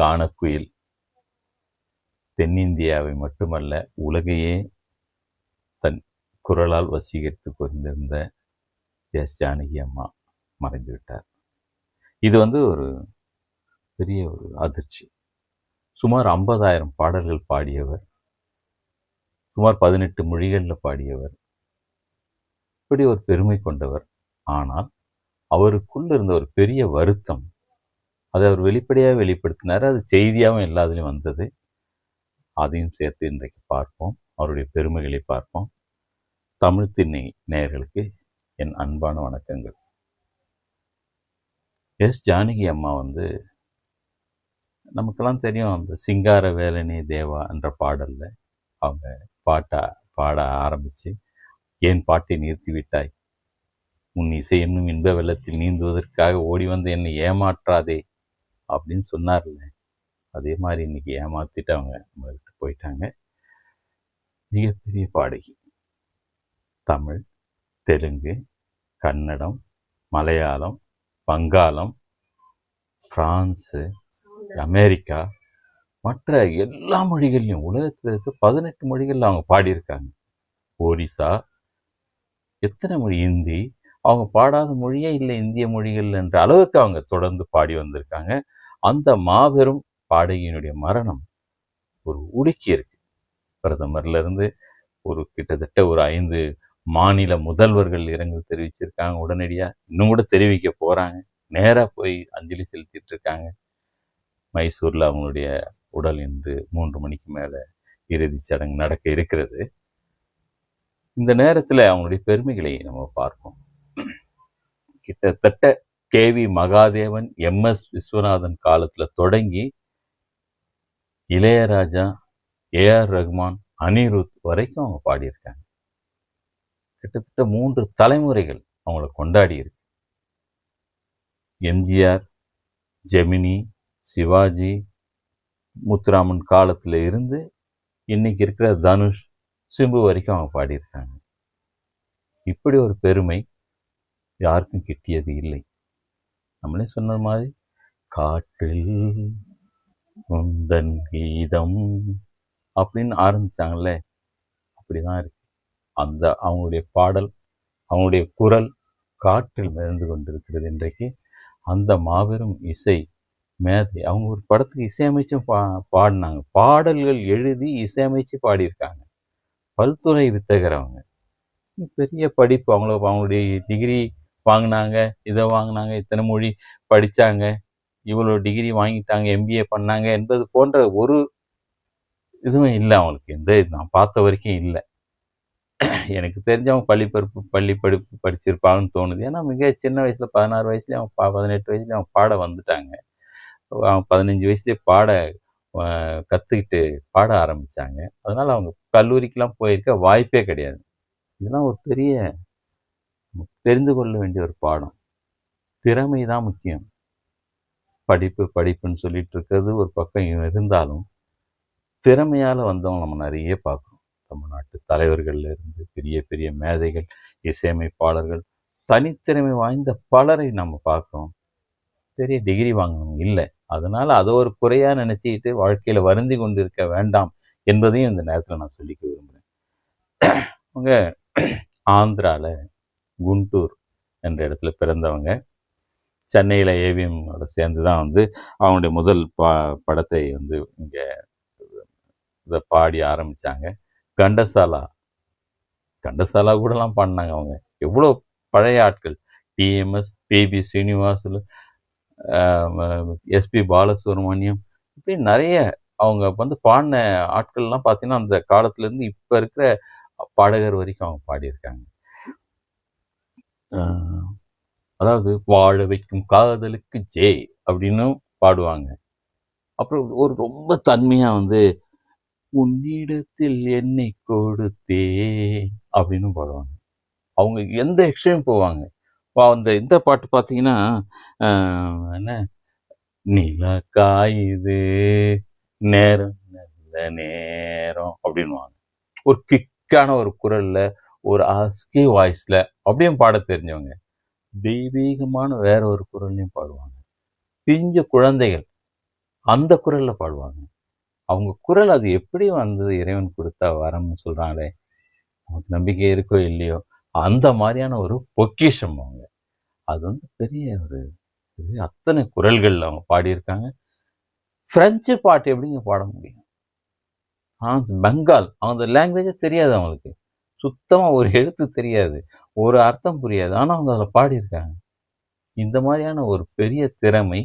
கானக்குயில் தென்னிந்தியாவை மட்டுமல்ல உலகையே தன் குரலால் வசீகரித்து கொண்டிருந்த எஸ் ஜானகி அம்மா மறைந்து விட்டார். இது ஒரு பெரிய ஒரு அதிர்ச்சி. சுமார் 50,000 பாடல்கள் பாடியவர், சுமார் 18 மொழிகளில் பாடியவர், இப்படி ஒரு பெருமை கொண்டவர். ஆனால் அவருக்குள்ள இருந்த ஒரு பெரிய வருத்தம், அதை அவர் வெளிப்படையாக வெளிப்படுத்தினார். அது செய்தியாகவும் எல்லாத்துலேயும் வந்தது. அதையும் சேர்த்து இன்றைக்கு பார்ப்போம். அவருடைய பெருமைகளை பார்ப்போம். தமிழ் திண்ணை நேயர்களுக்கு என் அன்பான வணக்கங்கள். எஸ் ஜானகி அம்மா நமக்கெல்லாம் தெரியும். அந்த சிங்கார வேலனே தேவா என்ற பாடலில் அவங்க பாட ஆரம்பித்து, ஏன் பாட்டை நிறுத்திவிட்டாய், உன் இசை என்னும் இன்ப வெள்ளத்தில் நீந்துவதற்காக ஓடி வந்து என்னை ஏமாற்றாதே அப்படின்னு சொன்னார்ல. அதே மாதிரி இன்னைக்கு ஏமாத்திட்டு அவங்க நம்மகிட்ட போயிட்டாங்க. மிகப்பெரிய பாடகி. தமிழ், தெலுங்கு, கன்னடம், மலையாளம், வங்காளம், பிரான்ஸு, அமெரிக்கா, மற்ற எல்லா மொழிகள்லையும், உலகத்தில் இருக்க 18 மொழிகளில் அவங்க பாடியிருக்காங்க. ஒரிசா, எத்தனை மொழி, இந்தி, அவங்க பாடாத மொழியே இல்லை இந்திய மொழிகள் என்ற அளவுக்கு அவங்க தொடர்ந்து பாடி வந்திருக்காங்க. அந்த மாபெரும் பாடகியினுடைய மரணம் ஒரு உலுக்கி இருக்கு. பிரதமர்லேருந்து கிட்டத்தட்ட ஒரு 5 மாநில முதல்வர்கள் இரங்கல் தெரிவிச்சிருக்காங்க. உடனடியாக இன்னும் கூட தெரிவிக்க போகிறாங்க. நேராக போய் அஞ்சலி செலுத்திட்டு இருக்காங்க. மைசூரில் அவங்களுடைய உடல் இன்று 3 மணிக்கு மேலே இறுதி சடங்கு நடக்க இருக்கிறது. இந்த நேரத்தில் அவங்களுடைய பெருமைகளை நம்ம பார்ப்போம். கிட்டத்தட்ட KV மகாதேவன், MS விஸ்வநாதன் காலத்தில் தொடங்கி இளையராஜா, AR ரஹ்மான், அனிருத் வரைக்கும் அவங்க பாடியிருக்காங்க. கிட்டத்தட்ட 3 தலைமுறைகள் அவங்கள கொண்டாடி இருக்கு. எம்ஜிஆர், ஜெமினி, சிவாஜி, முத்துராமன் காலத்தில் இருந்து இன்னைக்கு இருக்கிற தனுஷ், சிம்பு வரைக்கும் அவங்க பாடியிருக்காங்க. இப்படி ஒரு பெருமை யாருக்கும் கிட்டியது இல்லை. நம்மளே சொன்ன மாதிரி காற்றில் உந்தன் கீதம் அப்படின்னு ஆரம்பிச்சாங்கல்ல, அப்படிதான் இருக்கு. அவங்களுடைய பாடல், அவங்களுடைய குரல் காற்றில் மிதந்து கொண்டிருக்கிறது இன்றைக்கு. அந்த மாபெரும் இசை மேதை. அவங்க ஒரு படத்துக்கு இசையமைச்சும் பாடினாங்க. பாடல்கள் எழுதி இசையமைச்சு பாடியிருக்காங்க. பல்துறை வித்தகர் அவங்க. பெரிய படிப்பு. அவங்களுடைய டிகிரி வாங்கினாங்க, இதை வாங்கினாங்க, இத்தனை மொழி படித்தாங்க, இவ்வளோ டிகிரி வாங்கிட்டாங்க, MBA பண்ணாங்க என்பது போன்ற ஒரு இதுவும் இல்லை அவங்களுக்கு. நான் பார்த்த வரைக்கும் இல்லை. எனக்கு தெரிஞ்சவங்க பள்ளி படிப்பு படிச்சிருப்பாங்கன்னு தோணுது. ஏன்னா மிக சின்ன வயசில் 16 வயசுலேயே அவங்க 18 வயசுலேயே அவங்க பாட வந்துட்டாங்க. அவங்க 15 வயசுலேயே கற்றுக்கிட்டு பாட ஆரம்பித்தாங்க. அதனால் அவங்க கல்லூரிக்கெலாம் போயிருக்க வாய்ப்பே கிடையாது. இதெல்லாம் ஒரு பெரிய தெரிந்து கொள்ள வேண்டிய ஒரு பாடம். திறமை தான் முக்கியம். படிப்புன்னு சொல்லிட்டு இருக்கிறது ஒரு பக்கம் இருந்தாலும், திறமையால் வந்தவங்க நம்ம நிறைய பார்க்குறோம். தமிழ்நாட்டு தலைவர்கள்ல இருந்து பெரிய பெரிய மேதைகள், இசையமைப்பாளர்கள், தனித்திறமை வாய்ந்த பலரை நம்ம பார்க்குறோம். பெரிய டிகிரி வாங்கணும் இல்லை. அதனால் அதை ஒரு குறையாக நினச்சிக்கிட்டு வாழ்க்கையில் வருந்தி கொண்டு இருக்க வேண்டாம் என்பதையும் இந்த நேரத்தில் நான் சொல்லிக்க விரும்புகிறேன். அவங்க ஆந்திராவில் குண்டூர் என்ற இடத்துல பிறந்தவங்க. சென்னையில் AVMோட சேர்ந்து தான் அவங்களுடைய முதல் படத்தை இங்கே இதை பாடி ஆரம்பித்தாங்க. கண்டசாலா கூடலாம் பாடினாங்க. அவங்க எவ்வளோ பழைய ஆட்கள். TMS, PB ஸ்ரீனிவாசுல, SP பாலசுப்ரமணியம், இப்படி நிறைய அவங்க பாடின ஆட்கள்லாம் பார்த்தீங்கன்னா அந்த காலத்துலேருந்து இப்போ இருக்கிற பாடகர் வரைக்கும் அவங்க பாடியிருக்காங்க. அதாவது வாழ வைக்கும் காதலுக்கு ஜே அப்படின்னு பாடுவாங்க. அப்புறம் ஒரு ரொம்ப தன்மையாக உன்னிடத்தில் என்னை கொடுத்தே அப்படின்னு பாடுவாங்க. அவங்க எந்த எக்ஸ்ட்ரீம் போவாங்க. இந்த பாட்டு பார்த்தீங்கன்னா என்ன, நிலா காயுது நேரம் நல்ல நேரம் அப்படின்வாங்க. ஒரு கிக்கான ஒரு குரலில், ஒரு ஹஸ்கி வாய்ஸில் அப்படியும் பாட தெரிஞ்சவங்க. தெய்வீகமான வேற ஒரு குரல்லையும் பாடுவாங்க. பிஞ்சு குழந்தைகள் அந்த குரலில் பாடுவாங்க. அவங்க குரல் அது எப்படி வந்து இறைவன் கொடுத்த வரம்னு சொல்கிறாங்களே, நமக்கு நம்பிக்கை இருக்கோ இல்லையோ, அந்த மாதிரியான ஒரு பொக்கிஷம் அவங்க. அது வந்து பெரிய ஒரு அத்தனை குரல்கள் அவங்க பாடியிருக்காங்க. ஃப்ரெஞ்சு பாட்டு எப்படிங்க பாட முடியும்? பெங்கால் அந்த லாங்குவேஜே தெரியாது அவங்களுக்கு. சுத்தமா ஒரு எழுத்து தெரியாது. ஒரு அர்த்தம் புரியாது. ஆனா அவங்க அதில பாடியிருக்காங்க. இந்த மாதிரியான ஒரு பெரிய திறமை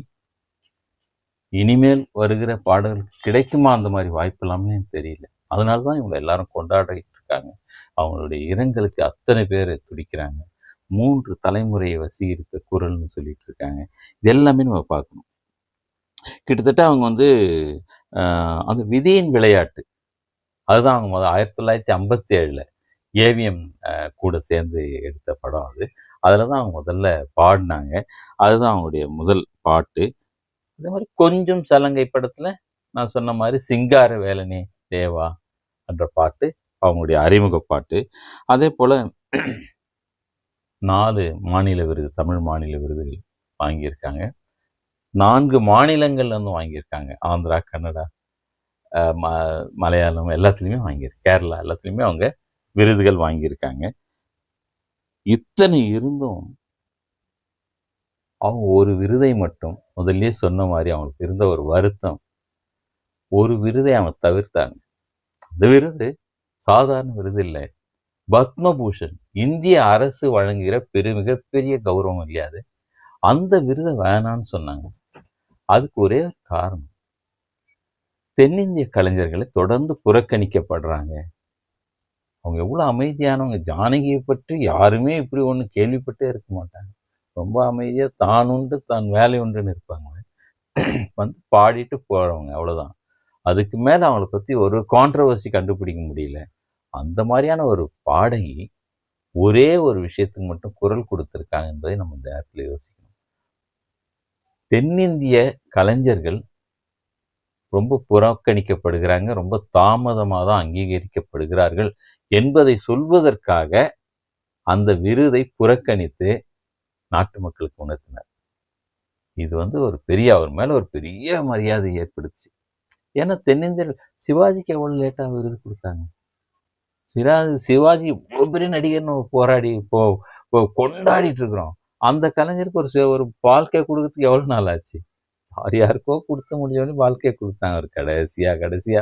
இனிமேல் வருகிற பாடல்களுக்கு கிடைக்குமா அந்த மாதிரி வாய்ப்பெல்லாம்னு எனக்கு தெரியல. அதனால தான் இவங்கள எல்லாரும் கொண்டாடிட்டு இருக்காங்க. அவங்களுடைய இரங்கலுக்கு அத்தனை பேர் துடிக்கிறாங்க. 3 தலைமுறையை வசீகரித்த குரல்னு சொல்லிட்டு இருக்காங்க. இது எல்லாமே நம்ம பார்க்கணும். கிட்டத்தட்ட அவங்க வந்து அந்த விதியின் விளையாட்டு அதுதான் அவங்க 1957ல ஏவிஎம் கூட சேர்ந்து எடுத்த படம் அது. அதில் தான் அவங்க முதல்ல பாடினாங்க. அதுதான் அவங்களுடைய முதல் பாட்டு. அதே மாதிரி கொஞ்சம் சலங்கை படத்தில் நான் சொன்ன மாதிரி சிங்கார வேலனே தேவா என்ற பாட்டு அவங்களுடைய அறிமுக பாட்டு. அதே போல் 4 மாநில விருது தமிழ் மாநில விருதுகள் வாங்கியிருக்காங்க. 4 மாநிலங்கள்லேருந்து வாங்கியிருக்காங்க. ஆந்திரா, கன்னடா, மலையாளம் எல்லாத்துலேயுமே வாங்கியிருக்கு. கேரளா எல்லாத்துலேயுமே அவங்க விருதுகள் வாங்கியிருக்காங்க. இத்தனை இருந்தும் அவங்க ஒரு விருதை மட்டும் முதல்லயே சொன்ன மாதிரி அவங்களுக்கு இருந்த ஒரு வருத்தம், ஒரு விருதை அவங்க தவிர்த்தாங்க. அந்த விருது சாதாரண விருது இல்லை. பத்மபூஷன் இந்திய அரசு வழங்குகிற மிகப்பெரிய கௌரவம் இல்லையாது. அந்த விருதை வேணான்னு சொன்னாங்க. அதுக்கு ஒரே காரணம், தென்னிந்திய கலைஞர்களை தொடர்ந்து புறக்கணிக்கப்படுறாங்க. அவங்க எவ்வளோ அமைதியானவங்க. ஜானகியை பற்றி யாருமே இப்படி ஒன்று கேள்விப்பட்டே இருக்க மாட்டாங்க. ரொம்ப அமைதியாக தான் உண்டு தான் வேலை உண்டுன்னு இருப்பாங்க. வந்து பாடிட்டு போகிறவங்க அவ்வளோதான். அதுக்கு மேலே அவங்கள பற்றி ஒரு கான்ட்ரவர்சி கண்டுபிடிக்க முடியல. அந்த மாதிரியான ஒரு பாடகி ஒரே ஒரு விஷயத்துக்கு மட்டும் குரல் கொடுத்துருக்காங்க என்பதை நம்ம இந்த நேரத்தில் யோசிக்கணும். தென்னிந்திய கலைஞர்கள் ரொம்ப புறக்கணிக்கப்படுகிறாங்க, ரொம்ப தாமதமாக தான் அங்கீகரிக்கப்படுகிறார்கள் என்பதை சொல்வதற்காக அந்த விருதை புறக்கணித்து நாட்டு மக்களுக்கு உணர்த்தினார். இது வந்து ஒரு பெரிய அவர் மேலே ஒரு பெரிய மரியாதை ஏற்படுத்துச்சு. ஏன்னா தென்னிந்திய சிவாஜிக்கு எவ்வளோ லேட்டாக விருது கொடுத்தாங்க. சிவாஜி இவ்வளோ பெரிய நடிகர்னு போராடி கொண்டாடிட்டு இருக்கிறோம். அந்த கலைஞருக்கு ஒரு வாழ்க்கை கொடுக்கறதுக்கு எவ்வளோ நாள் ஆச்சு? யாருக்கோ கொடுத்த முடிஞ்சவனே வாழ்க்கையை கொடுத்தாங்க. அவர் கடைசியா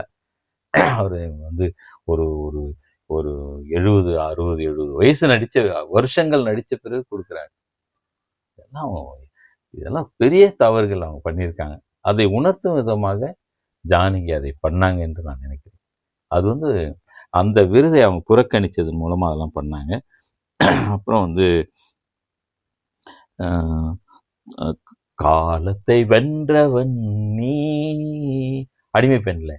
அவர் வந்து ஒரு ஒரு ஒரு 70, 60, 70 வயசு நடித்த வருஷங்கள் நடித்த பிறகு கொடுக்குறாங்க. இதெல்லாம் பெரிய தவறுகள் அவங்க பண்ணியிருக்காங்க. அதை உணர்த்தும் விதமாக ஜானகி அதை பண்ணாங்க என்று நான் நினைக்கிறேன். அது வந்து அந்த விருதை அவங்க புறக்கணித்ததன் மூலமாக அதெல்லாம் பண்ணாங்க. அப்புறம் வந்து காலத்தை வென்றவன் நீ, அடிமை பெண்ல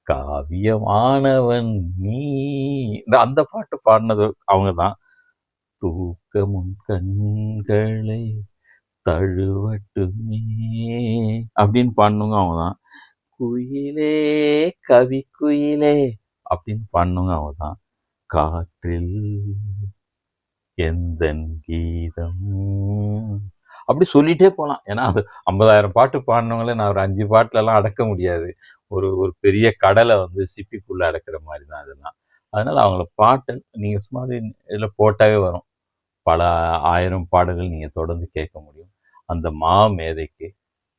காவியமானவன் நீ, அந்த பாட்டு பாடினது அவங்க தான். தூக்கமும் கண்களை தழுவட்டுமே அப்படின்னு பாடினவங்க அவங்க தான். குயிலே கவி குயிலே அப்படின்னு பாடினவங்க அவங்க தான். காற்றில் எந்தன் கீதம் அப்படி சொல்லிட்டே போகலாம். ஏன்னா அது 50,000 பாட்டு பாடினவங்களே நான் ஒரு 5 பாட்டிலலாம் அடக்க முடியாது. ஒரு ஒரு பெரிய கடலை வந்து சிப்பிக்குள்ளே அடக்கிற மாதிரி தான் அதெல்லாம். அதனால் அவங்கள பாட்டு நீங்கள் சும்மா இதில் போட்டாவே வரும். பல 1000 பாடல்கள் நீங்கள் தொடர்ந்து கேட்க முடியும். அந்த மேதைக்கு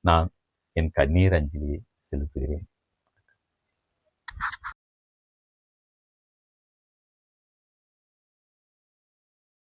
நான் என் கண்ணீர் அஞ்சலியை செலுத்துகிறேன்.